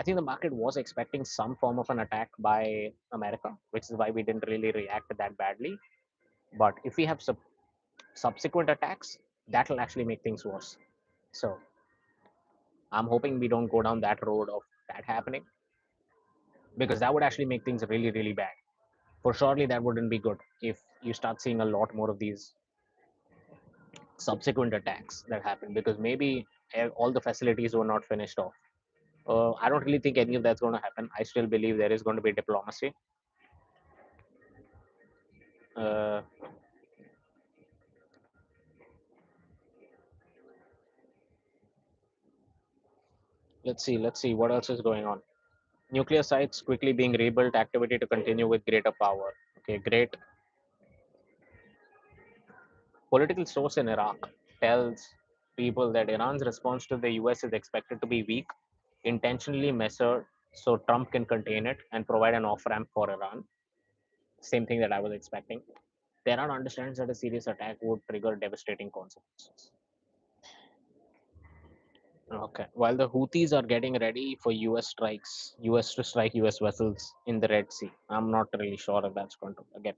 the market was expecting some form of an attack by America, which is why we didn't really react that badly. But if we have subsequent attacks, that will actually make things worse. So I'm hoping we don't go down that road of that happening because that would actually make things really, really bad. For surely that wouldn't be good if you start seeing a lot more of these subsequent attacks that happen because maybe all the facilities were not finished off. I don't really think any of that's going to happen. I still believe there is going to be diplomacy. Uh, Let's see what else is going on. Nuclear sites quickly being rebuilt, activity to continue with greater power. Okay, great. Political source in Iraq tells people that Iran's response to the US is expected to be weak, intentionally measured so Trump can contain it and provide an off ramp for Iran. Same thing that I was expecting. Tehran understands that a serious attack would trigger devastating consequences. Okay. While the Houthis are getting ready for US strikes, US to strike US vessels in the Red Sea. I'm not really sure if that's going to, again,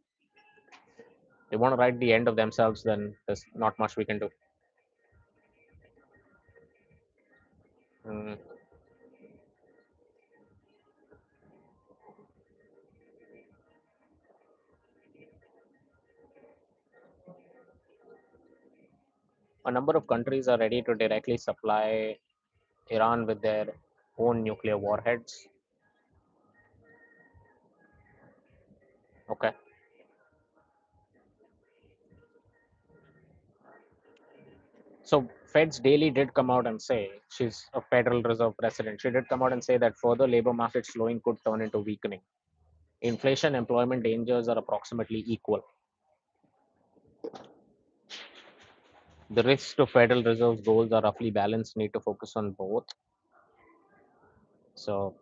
they want to write the end of themselves, then there's not much we can do. Mm. A number of countries are ready to directly supply Iran with their own nuclear warheads. Okay. So Fed's Daily did come out and say, she's a Federal Reserve president. She did come out and say that further labor market slowing could turn into weakening. Inflation employment dangers are approximately equal. The risks to Federal Reserve's goals are roughly balanced, need to focus on both. So,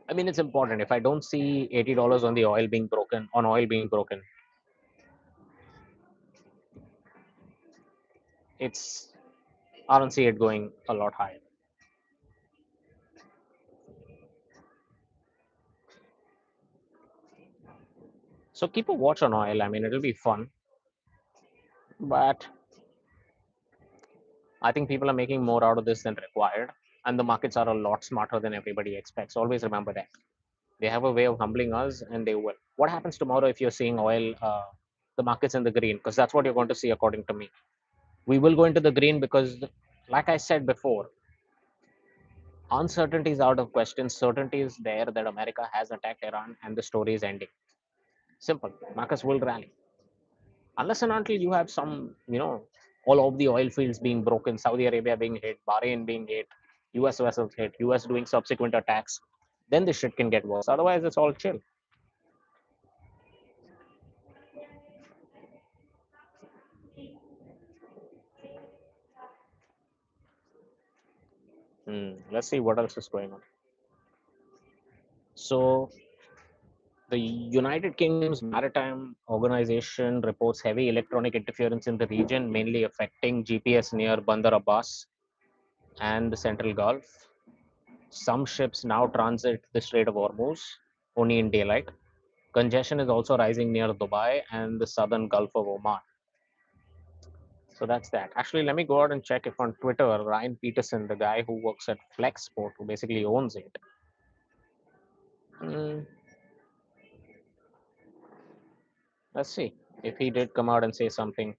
I mean, it's important. If I don't see $80 on the oil being broken, on oil being broken, it's, I don't see it going a lot higher. So keep a watch on oil. I mean, it'll be fun, but I think people are making more out of this than required, and the markets are a lot smarter than everybody expects. Always remember that they have a way of humbling us, and they will. What happens tomorrow if you're seeing oil, the markets in the green? Because that's what you're going to see, according to me. We will go into the green because, like I said before, uncertainty is out of question. Certainty is there that America has attacked Iran, and the story is ending. Simple. Markets will rally unless and until you have some, all of the oil fields being broken, Saudi Arabia being hit, Bahrain being hit, US vessels hit, US doing subsequent attacks, then this shit can get worse. Otherwise, it's all chill. Let's see what else is going on. So, the United Kingdom's Maritime Organization reports heavy electronic interference in the region, mainly affecting GPS near Bandar Abbas and the Central Gulf. Some ships now transit the Strait of Hormuz only in daylight. Congestion is also rising near Dubai and the southern Gulf of Oman. So that's that. Actually, let me go out and check if on Twitter, Ryan Peterson, the guy who works at Flexport, who basically owns it, mm, let's see if he did come out and say something.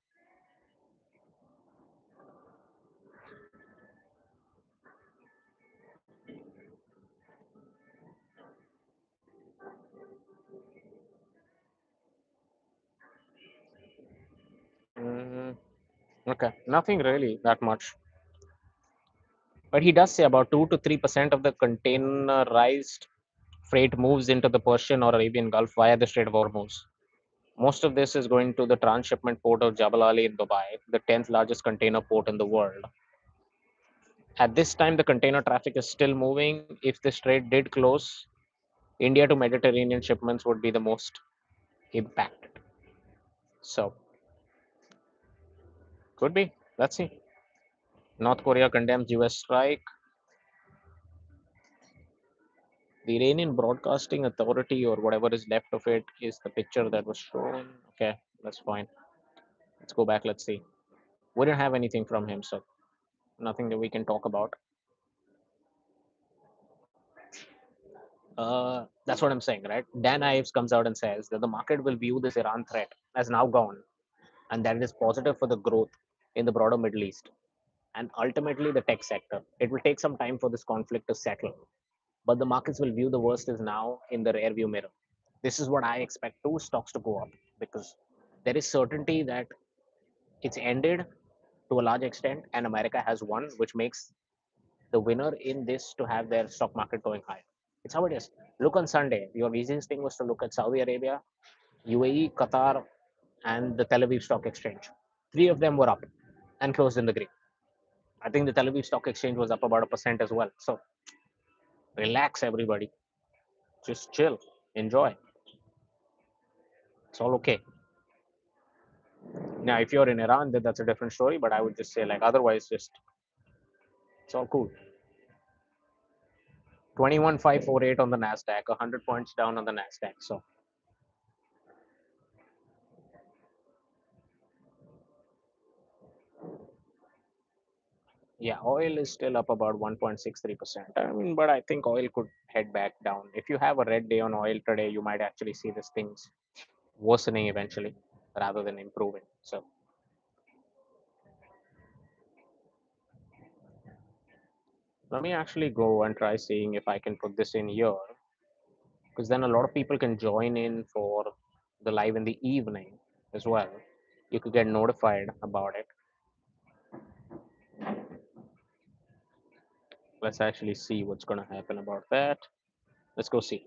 Mm, okay, nothing really that much. But he does say about 2 to 3% of the containerized freight moves into the Persian or Arabian Gulf via the Strait of Hormuz. Most of this is going to the transshipment port of Jabal Ali in Dubai, the 10th largest container port in the world. At this time, the container traffic is still moving. If the strait did close, India to Mediterranean shipments would be the most impacted. So, could be. Let's see. North Korea condemns US strike. The Iranian Broadcasting Authority, or whatever is left of it, is the picture that was shown. Okay, that's fine. Let's go back. Let's see. We didn't have anything from him, so nothing that we can talk about. That's what I'm saying, right? Dan Ives comes out and says that the market will view this Iran threat as now gone, and that it is positive for the growth in the broader Middle East and ultimately the tech sector. It will take some time for this conflict to settle, but the markets will view the worst is now in the rear view mirror. This is what I expect two stocks to go up because there is certainty that it's ended to a large extent, and America has won, which makes the winner in this to have their stock market going higher. It's how it is. Look on Sunday. Your easiest thing was to look at Saudi Arabia, UAE, Qatar, and the Tel Aviv Stock Exchange. Three of them were up and closed in the green. I think the Tel Aviv Stock Exchange was up about 1% as well. So relax, everybody. Just chill, enjoy. It's all okay. Now, if you're in Iran, then that's a different story. But I would just say, like, otherwise, just it's all cool. 21,548 on the Nasdaq, 100 points down on the Nasdaq. So yeah, oil is still up about 1.63%. I mean, but I think oil could head back down. If you have a red day on oil today, you might actually see these things worsening eventually rather than improving. So let me actually go and try seeing if I can put this in here, because then a lot of people can join in for the live in the evening as well. You could get notified about it. Let's actually see what's going to happen about that. Let's go see.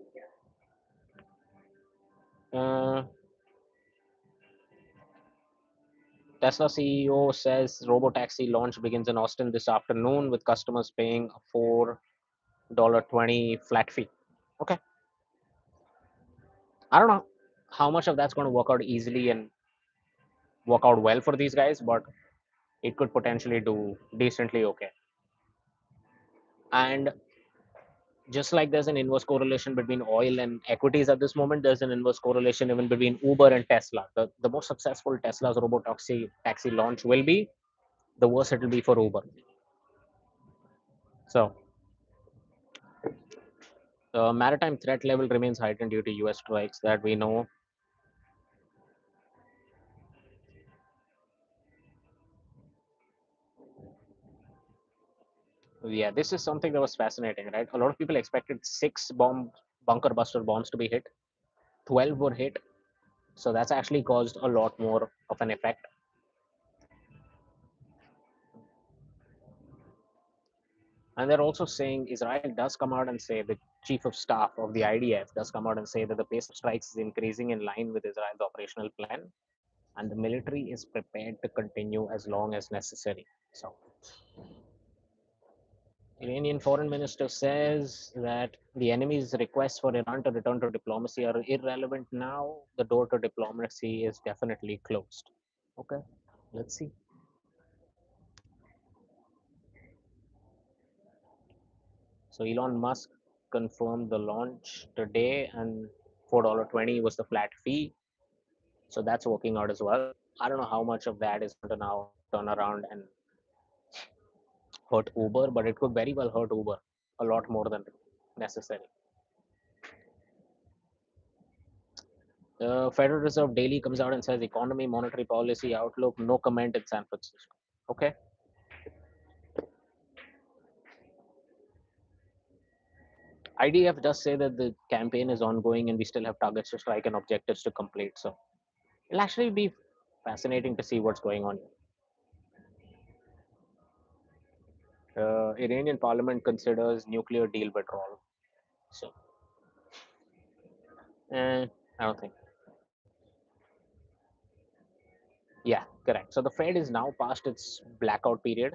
Uh, Tesla CEO says robotaxi launch begins in Austin this afternoon with customers paying a $4.20 flat fee. Okay. I don't know how much of that's going to work out easily and work out well for these guys, but it could potentially do decently okay. And just like there's an inverse correlation between oil and equities at this moment, there's an inverse correlation even between Uber and Tesla. The more successful Tesla's robotaxi launch will be, the worse it will be for Uber. So the maritime threat level remains heightened due to US strikes that we know. Yeah, this is something that was fascinating, right? A lot of people expected six bunker buster bombs to be hit. 12 were hit. So that's actually caused a lot more of an effect. And they're also saying Israel does come out and say, the chief of staff of the IDF does come out and say that the pace of strikes is increasing in line with Israel's operational plan, and the military is prepared to continue as long as necessary. So, Iranian foreign minister says that the enemy's requests for Iran to return to diplomacy are irrelevant now. The door to diplomacy is definitely closed. Okay, let's see. So Elon Musk confirmed the launch today, and $4.20 was the flat fee. So that's working out as well. I don't know how much of that is going to now turn around and hurt Uber, but it could very well hurt Uber a lot more than necessary. The Federal Reserve daily comes out and says economy, monetary policy outlook, no comment in San Francisco. Okay. IDF does say that the campaign is ongoing and we still have targets to strike and objectives to complete. So it'll actually be fascinating to see what's going on. Iranian parliament considers nuclear deal withdrawal. So, I don't think. Yeah, correct. So the Fed is now past its blackout period,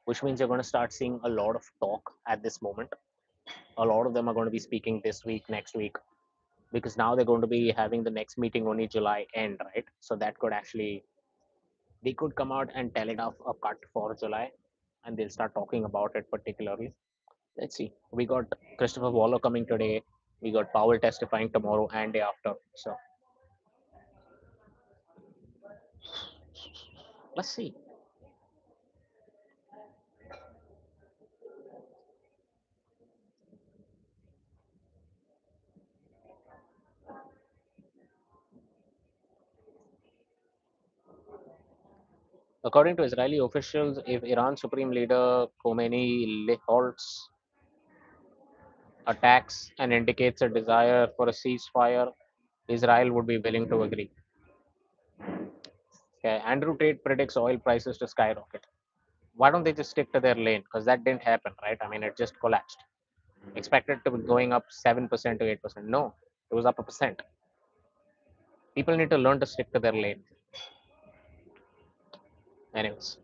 which means you're going to start seeing a lot of talk at this moment. A lot of them are going to be speaking this week, next week, because now they're going to be having the next meeting only July end, right? So that could actually, they could come out and telegraph a cut for July, and they'll start talking about it particularly. Let's see. We got Christopher Waller coming today. We got Powell testifying tomorrow and day after. So let's see. According to Israeli officials, if Iran Supreme Leader Khomeini halts attacks and indicates a desire for a ceasefire, Israel would be willing to agree. Okay, Andrew Tate predicts oil prices to skyrocket. Why don't they just stick to their lane? Because that didn't happen, right? I mean, it just collapsed. Expected to be going up 7% to 8%. No, it was up a percent. People need to learn to stick to their lane. Anyways,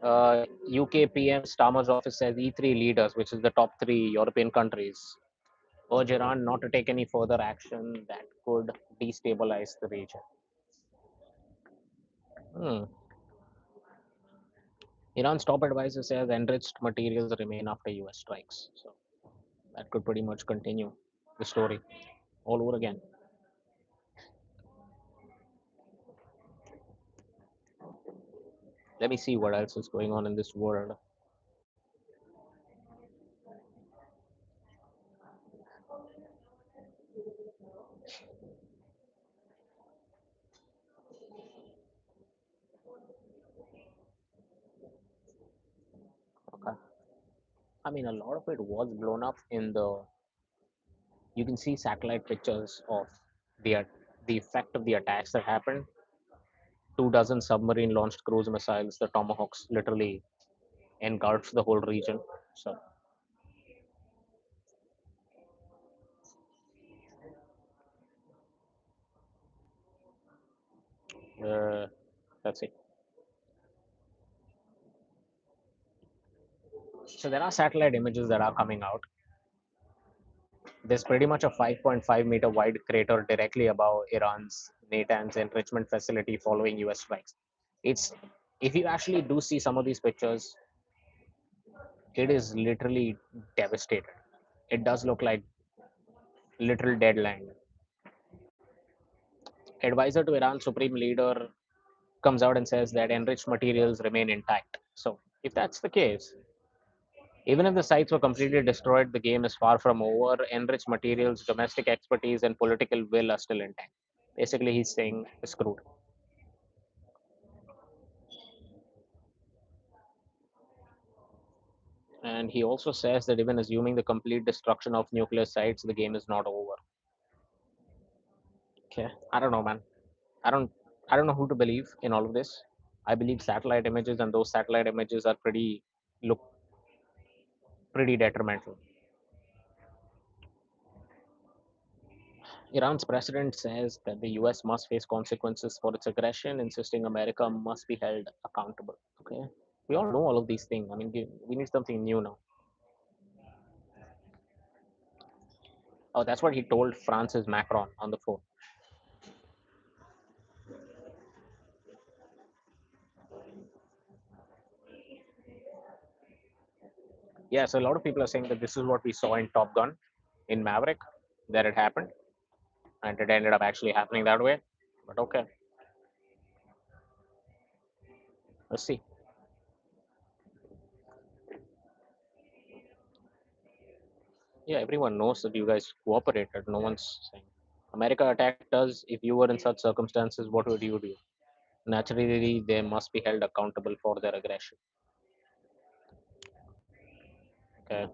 UK PM Starmer's office says E3 leaders, which is the top three European countries, urge Iran not to take any further action that could destabilize the region. Hmm. Iran's top advisor says enriched materials remain after US strikes. So that could pretty much continue the story all over again. Let me see what else is going on in this world. Okay. I mean, a lot of it was blown up in the. You can see satellite pictures of the the effect of the attacks that happened. 2 dozen submarine launched cruise missiles, the Tomahawks, literally engulfed the whole region. So uh, let's see. So there are satellite images that are coming out. There's pretty much a 5.5-meter wide crater directly above Iran's Natanz enrichment facility following US strikes. It's if you actually do see some of these pictures, it is literally devastated. It does look like literal dead land. Advisor to Iran Supreme Leader comes out and says that enriched materials remain intact. So if that's the case, even if the sites were completely destroyed, the game is far from over. Enriched materials, domestic expertise, and political will are still intact. Basically, he's saying screwed. And he also says that even assuming the complete destruction of nuclear sites, the game is not over. Okay, I don't know, man. I don't, I don't know who to believe in all of this. I believe satellite images, and those satellite images are look pretty detrimental. Iran's president says that the US must face consequences for its aggression, insisting America must be held accountable. Okay, we all know all of these things. I mean, we need something new now. Oh, that's what he told France's Macron on the phone. Yeah, so a lot of people are saying that this is what we saw in Top Gun, in Maverick, that it happened, and it ended up actually happening that way. But okay, let's see. Yeah, everyone knows that you guys cooperated. No one's saying America attacked us. If you were in such circumstances, what would you do? Naturally, they must be held accountable for their aggression. Okay.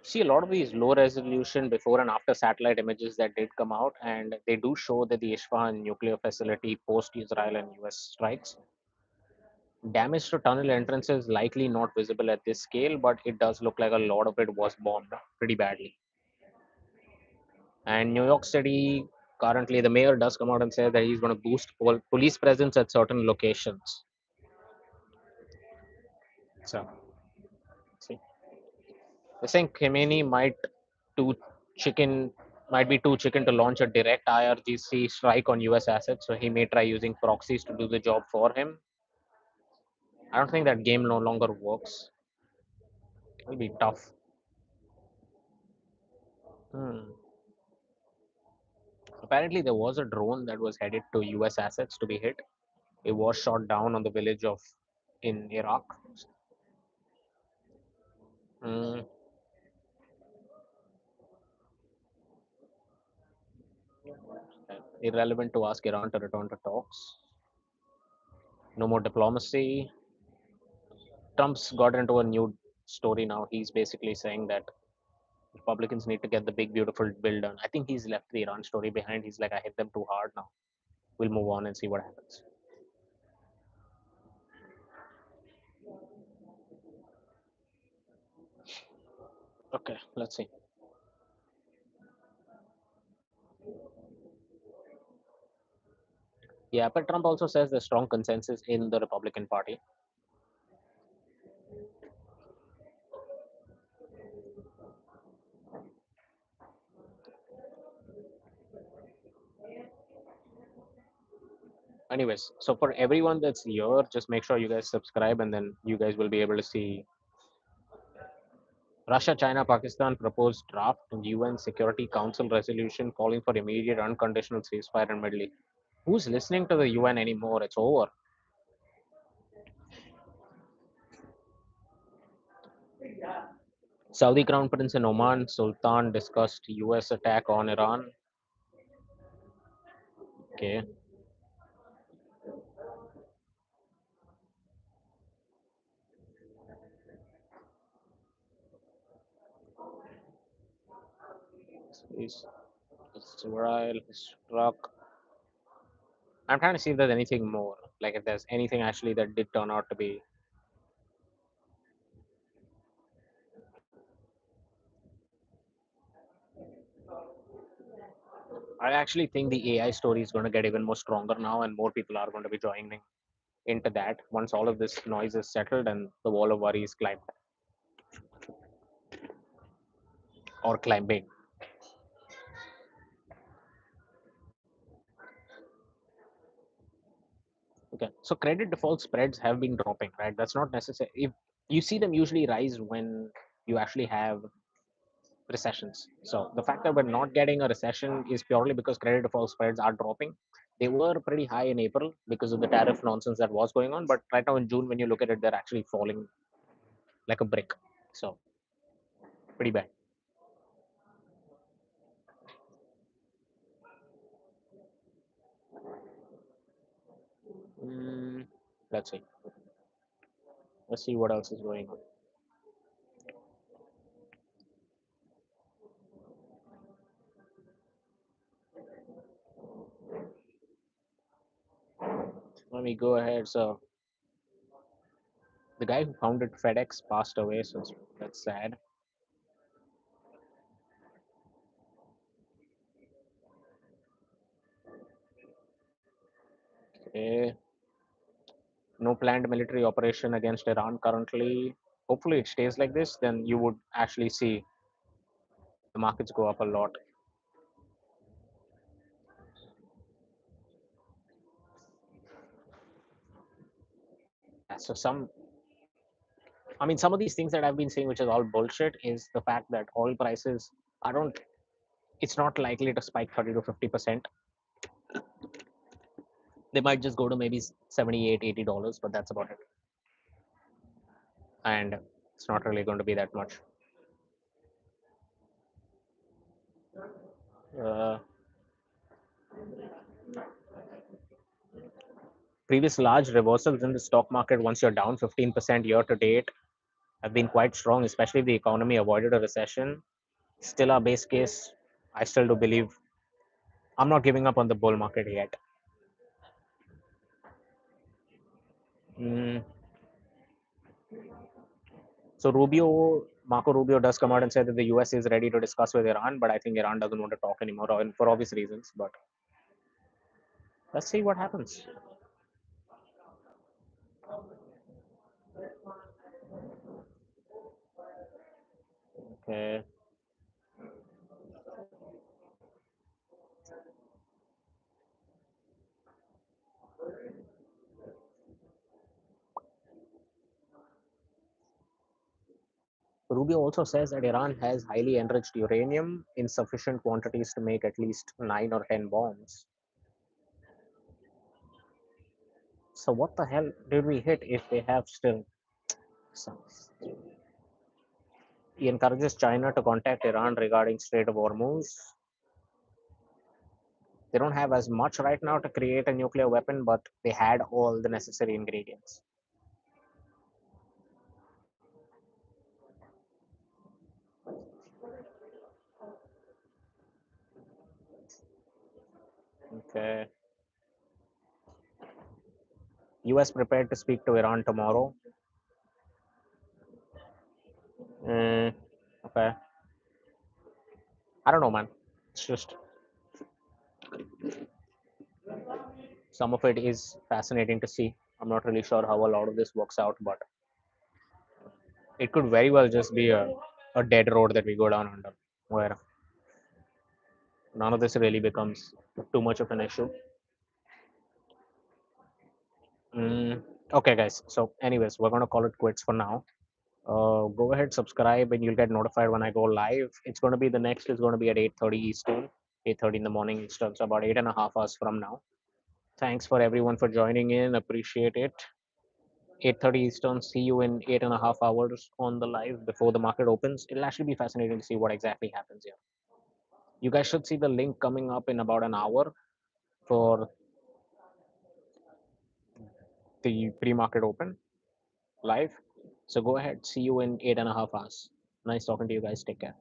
See, a lot of these low resolution before and after satellite images that did come out, and they do show that the Isfahan nuclear facility post Israel and US strikes. Damage to tunnel entrance is likely not visible at this scale, but it does look like a lot of it was bombed pretty badly. And New York City, currently, the mayor does come out and say that he's going to boost police presence at certain locations. So, see, they're saying Khamenei too chicken might be too chicken to launch a direct IRGC strike on US assets, so he may try using proxies to do the job for him. I don't think that game no longer works. It'll be tough. Hmm. Apparently, there was a drone that was headed to US assets to be hit. It was shot down on the village of in Iraq. Hmm. Irrelevant to ask Iran to return to talks. No more diplomacy. Trump's got into a new story now. He's basically saying that Republicans need to get the big, beautiful bill done. I think he's left the Iran story behind. He's like, I hit them too hard now. We'll move on and see what happens. Okay, let's see. Yeah, but Trump also says there's strong consensus in the Republican Party. Anyways, so for everyone that's here, just make sure you guys subscribe and then you guys will be able to see Russia, China, Pakistan proposed draft UN Security Council resolution calling for immediate unconditional ceasefire in Middle East. Who's listening to the UN anymore? It's over. Saudi Crown Prince in Oman, Sultan discussed US attack on Iran. Okay. Is Israel struck. I'm trying to see if there's anything more. Like if there's anything actually that did turn out to be. I actually think the AI story is going to get even more stronger now, and more people are going to be joining into that once all of this noise is settled and the wall of worry is climbed or climbing. Okay, so credit default spreads have been dropping, right? That's not necessary. If you see them usually rise when you actually have recessions. So the fact that we're not getting a recession is purely because credit default spreads are dropping. They were pretty high in April because of the tariff nonsense that was going on, but right now in June, when you look at it, they're actually falling like a brick. So pretty bad. Mm, let's see. Let's see what else is going on. Let me go ahead. So the guy who founded FedEx passed away, so that's sad. Okay. No planned military operation against Iran currently. Hopefully it stays like this, then you would actually see the markets go up a lot. So I mean, some of these things that I've been saying, which is all bullshit, is the fact that oil prices, I don't, it's not likely to spike 30 to 50%. They might just go to maybe 78, $80, but that's about it. And it's not really going to be that much. Uh, Previous large reversals in the stock market, once you're down 15% year to date, have been quite strong, especially if the economy avoided a recession. Still, our base case, I still do believe I'm not giving up on the bull market yet. Mm, so Marco Rubio does come out and say that the US is ready to discuss with Iran, but I think Iran doesn't want to talk anymore for obvious reasons. But let's see what happens. Okay. Rubio also says that Iran has highly enriched uranium in sufficient quantities to make at least 9 or 10 bombs. So what the hell did we hit if they have still some? He encourages China to contact Iran regarding Strait of Hormuz. They don't have as much right now to create a nuclear weapon, but they had all the necessary ingredients. Okay. US prepared to speak to Iran tomorrow. Mm, okay. I don't know, man. It's just some of it is fascinating to see. I'm not really sure how a lot of this works out, but it could very well just be a dead road that we go down under, where none of this really becomes too much of an issue. Mm, okay, guys. So, anyways, we're gonna call it quits for now. Go ahead, subscribe, and you'll get notified when I go live. It's going to be the next is going to be at 8:30 Eastern, 8:30 in the morning Eastern, so about 8.5 hours from now. Thanks for everyone for joining in. Appreciate it. 8:30 Eastern. See you in 8.5 hours on the live before the market opens. It'll actually be fascinating to see what exactly happens here. You guys should see the link coming up in about an hour for the pre-market open live. So go ahead. See you in 8.5 hours. Nice talking to you guys. Take care.